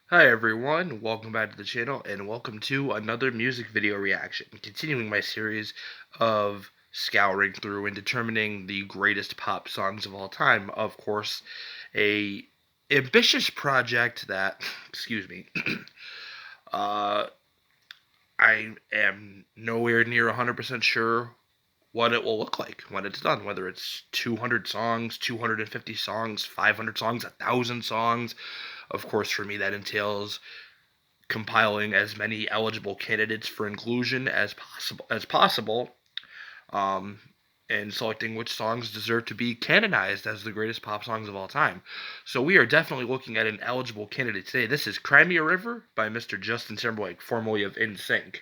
Hi everyone, welcome back to the channel and welcome to another music video reaction. Continuing my series of scouring through and determining the greatest pop songs of all time. Of course, a ambitious project that, excuse me, uh, I am nowhere near 100% sure what it will look like when it's done, whether it's 200 songs, 250 songs, 500 songs, 1,000 songs. Of course, for me that entails compiling as many eligible candidates for inclusion as possible, um, and selecting which songs deserve to be canonized as the greatest pop songs of all time. So we are definitely looking at an eligible candidate today. This is Cry Me a River by Mr. Justin Timberlake, formerly of NSYNC.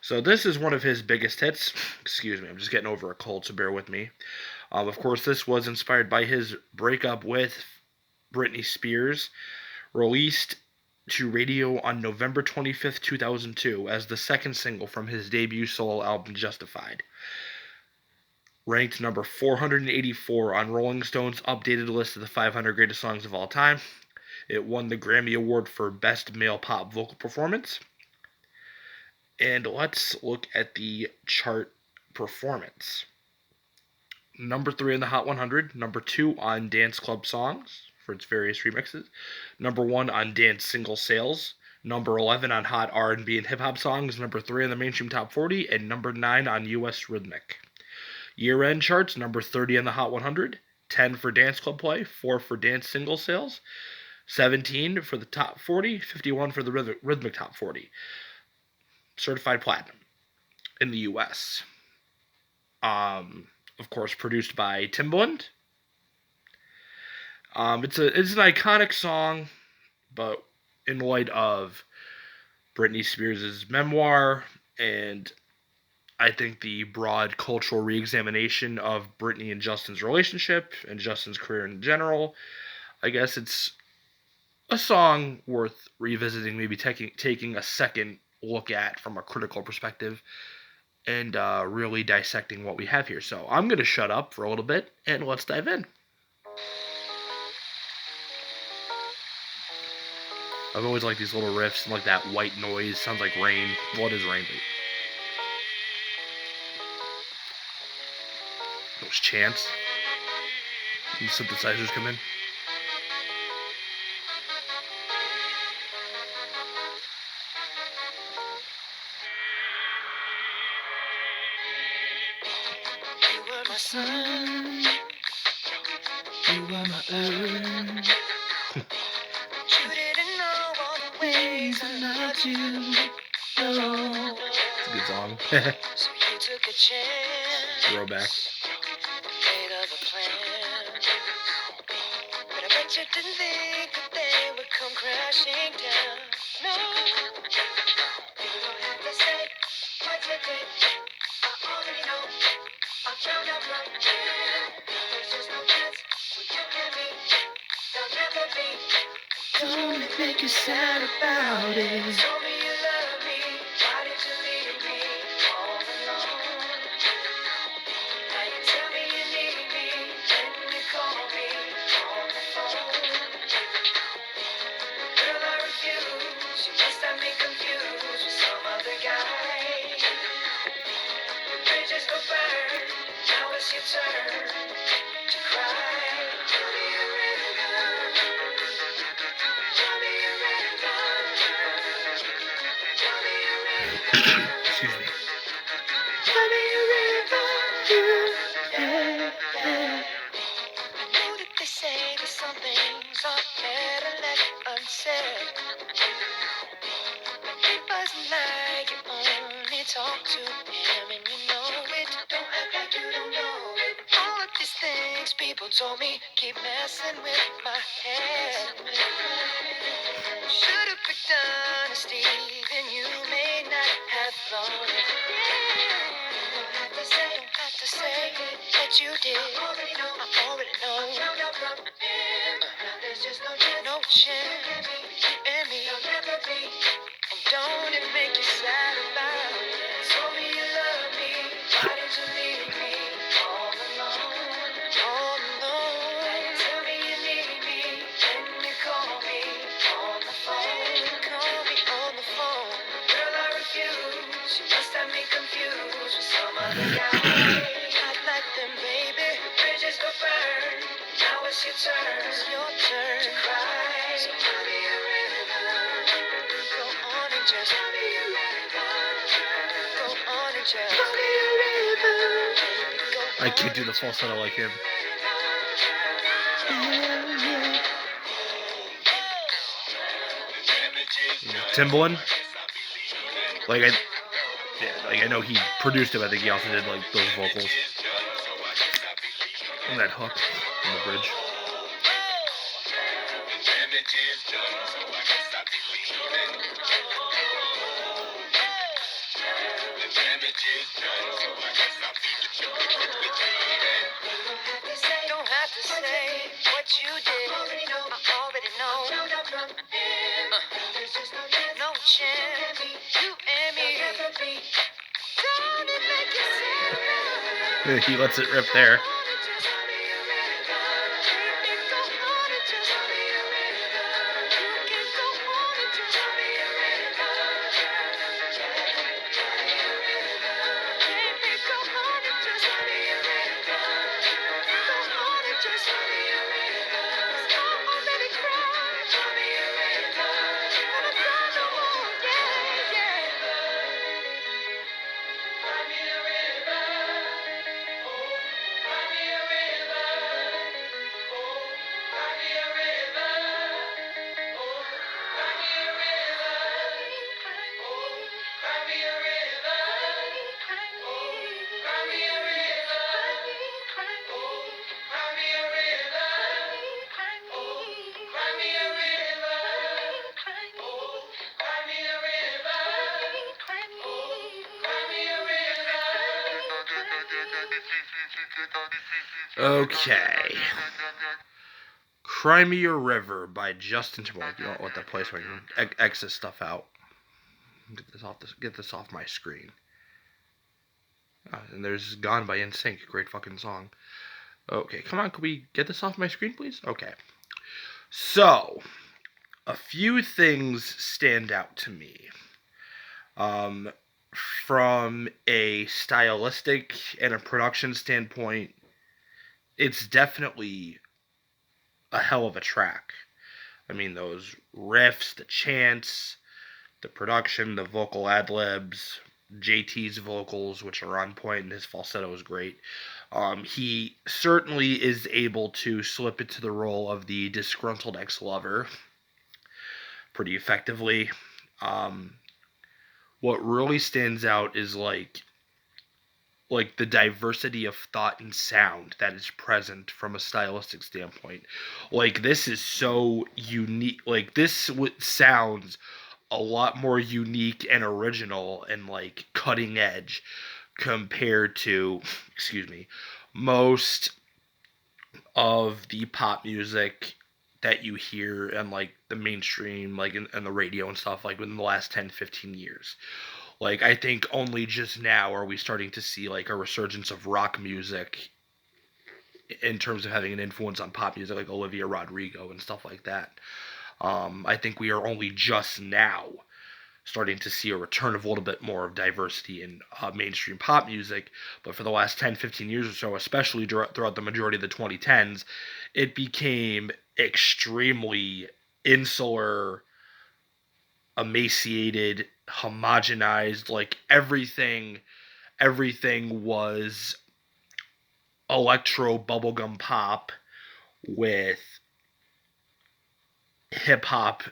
So this is one of his biggest hits. Excuse me, I'm just getting over a cold, so bear with me. Of course, this was inspired by his breakup with Britney Spears, released to radio on November 25th, 2002, as the second single from his debut solo album Justified. Ranked number 484 on Rolling Stone's updated list of the 500 greatest songs of all time. It won the Grammy Award for Best Male Pop Vocal Performance. And let's look at the chart performance. Number 3 in the Hot 100, number 2 on Dance Club Songs for its various remixes, number 1 on Dance Single Sales, number 11 on Hot R&B and Hip Hop Songs, number 3 on the Mainstream Top 40, and number 9 on US Rhythmic. Year-end charts, number 30 on the Hot 100, 10 for Dance Club Play, 4 for Dance Single Sales, 17 for the Top 40, 51 for the Rhythmic Top 40. Certified Platinum in the US. Of course, produced by Timbaland. It's an iconic song, but in light of Britney Spears' memoir and I think the broad cultural reexamination of Britney and Justin's relationship and Justin's career in general, I guess it's a song worth revisiting, maybe taking a second look at from a critical perspective and really dissecting what we have here. So I'm going to shut up for a little bit and let's dive in. I've always liked these little riffs and like that white noise. Sounds like rain. What is rain? Those chants. And synthesizers come in. You were my sun, you were my earth. You didn't know all the ways I loved you. No. It's a good song. So you took a chance. Throwback. Made of a plan. But I bet you didn't think that they would come crashing down. No. You don't have to say what you did. I already know. I found out right there. There's just no chance where you can be. There'll never be. Don't make you sad about it. Told me you love me. Why did you leave me all alone? Now you tell me you need me. Then you call me on the phone. Girl, I refuse. You must have me confused with some other guy. The bridges go burn. Now it's your turn to cry. Tell me you're ready, girl. Tell me you're ready, girl. Tell me you're ready, girl. Excuse me. Tell me you're ready, girl. Yeah, yeah. I know that they say that some things are better left unsaid. It wasn't like you only talk to him and you know it. Don't act like you don't know it. All of these things people told me keep messing with my head. Should've picked honesty, then you may not have thought it. Yeah. Don't have to say that you did. I already know. There's just no chance for you and me. There'll never be. And don't it make you sad about it? Told me you love me. Why did you leave me all alone? All alone. Tell me you need me. Then you call me on the phone. Hot like them, baby. Bridges go burn. Now it's your turn. It's your turn to cry. So tell me a river. Go on and just tell me a river. Go on and just tell me a river. I can't do the falsetto like him. Timberlake, I know he produced it. I think he also did like those vocals and that hook on the bridge. Don't have to say what you did. I already know. No chance. You and me. Don't it make you sad? He lets it rip there. Okay. Cry Me a River by Justin Timberlake. You don't let that play so I can X this stuff out. Get this off my screen. And there's Gone by NSYNC. Great fucking song. Okay, come on, can we get this off my screen, please? Okay. So, a few things stand out to me. From a stylistic and a production standpoint, it's definitely a hell of a track. I mean, those riffs, the chants, the production, the vocal ad-libs, JT's vocals, which are on point, and his falsetto is great. He certainly is able to slip into the role of the disgruntled ex-lover pretty effectively. What really stands out is like the diversity of thought and sound that is present from a stylistic standpoint. Like, this is so unique. Like, this sounds a lot more unique and original and like cutting edge compared to, excuse me, most of the pop music that you hear and like the mainstream, like in the radio and stuff, like within the last 10-15 years. Like, I think only just now are we starting to see like a resurgence of rock music in terms of having an influence on pop music, like Olivia Rodrigo and stuff like that. I think we are only just now starting to see a return of a little bit more of diversity in mainstream pop music. But for the last 10-15 years or so, especially throughout the majority of the 2010s, it became extremely insular, emaciated, homogenized. Like, everything was electro bubblegum pop with hip hop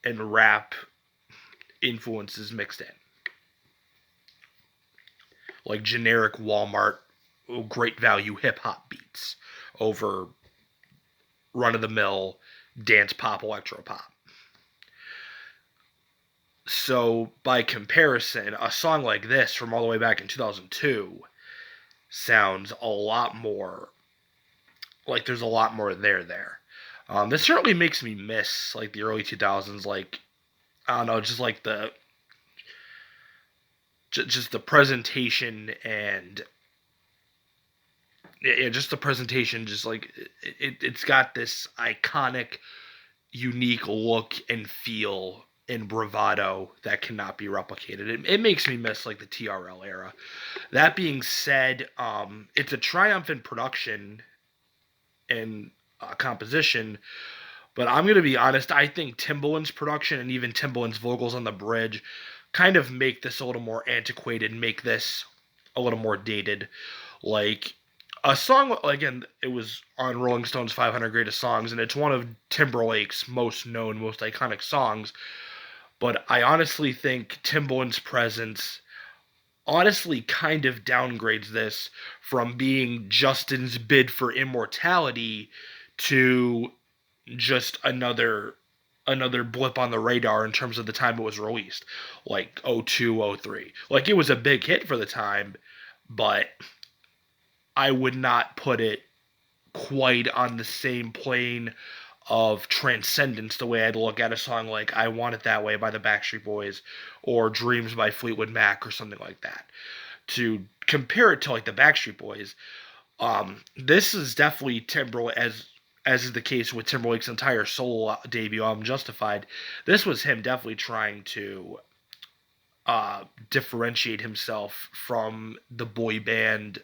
and rap influences mixed in. Like generic Walmart great value hip hop beats over run of the mill dance pop, electro pop. So, by comparison, a song like this from all the way back in 2002 sounds a lot more like there's a lot more there. This certainly makes me miss like the early 2000s, like, I don't know, just like just the presentation and just the presentation, just like it's got this iconic, unique look and feel and bravado that cannot be replicated. It makes me miss like the TRL era. That being said, it's a triumph in production and composition. But I'm gonna be honest. I think Timbaland's production and even Timbaland's vocals on the bridge kind of make this a little more antiquated, make this a little more dated. Like a song, again, it was on Rolling Stone's 500 Greatest Songs, and it's one of Timberlake's most known, most iconic songs. But I honestly think Timbaland's presence honestly kind of downgrades this from being Justin's bid for immortality to just another blip on the radar in terms of the time it was released, like 02, 03. Like it was a big hit for the time, but I would not put it quite on the same plane of transcendence the way I'd look at a song like I Want It That Way by the Backstreet Boys or Dreams by Fleetwood Mac or something like that. To compare it to like the Backstreet Boys, this is definitely Timberlake, as is the case with Timberlake's entire solo debut album, Justified. This was him definitely trying to differentiate himself from the boy band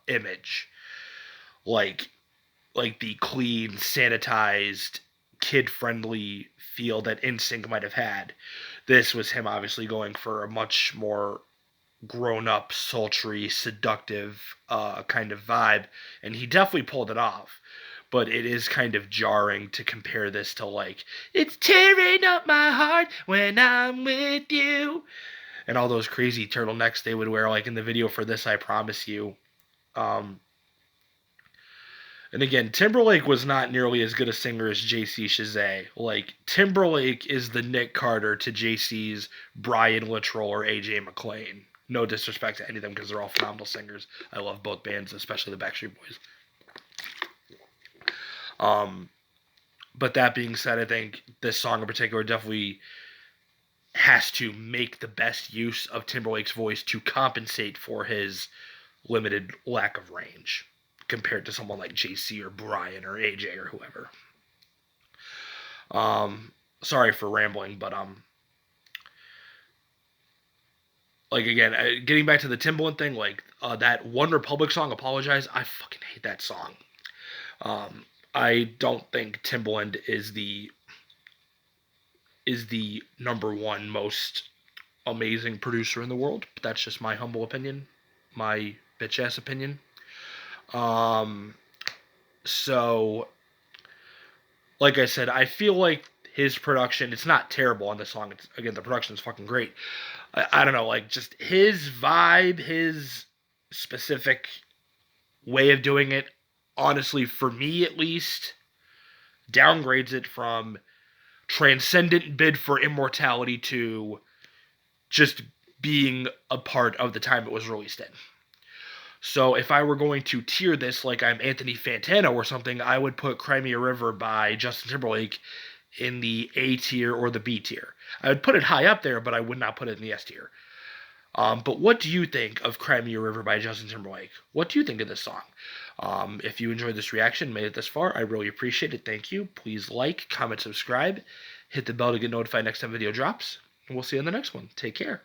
image, like the clean, sanitized, kid-friendly feel that NSYNC might have had. This was him obviously going for a much more grown-up, sultry, seductive kind of vibe, and he definitely pulled it off. But it is kind of jarring to compare this to like it's tearing up my heart when I'm with you, and all those crazy turtlenecks they would wear like in the video for this I Promise You. Um, and again, Timberlake was not nearly as good a singer as JC Chazé. Like Timberlake is the Nick Carter to JC's Brian Littrell or AJ McLean. No disrespect to any of them because they're all phenomenal singers. I love both bands, especially the Backstreet Boys. But that being said, I think this song in particular definitely has to make the best use of Timberlake's voice to compensate for his limited lack of range compared to someone like JC or Brian or AJ or whoever. Sorry for rambling, but like again, getting back to the Timbaland thing, like that One Republic song, "Apologize," I fucking hate that song. I don't think Timbaland is the number one most amazing producer in the world, but that's just my humble opinion, my bitch ass opinion. Um, so like I said, I feel like his production, it's not terrible on this song. It's, again, the production is fucking great. I don't know, like just his vibe, his specific way of doing it, honestly, for me at least, downgrades it from transcendent bid for immortality to just being a part of the time it was released in. So if I were going to tier this like I'm Anthony Fantano or something, I would put Cry Me a River by Justin Timberlake in the A tier or the B tier. I would put it high up there, but I would not put it in the S tier. But what do you think of Cry Me a River by Justin Timberlake? What do you think of this song? If you enjoyed this reaction, made it this far, I really appreciate it. Thank you. Please like, comment, subscribe, hit the bell to get notified next time video drops, and we'll see you in the next one. Take care.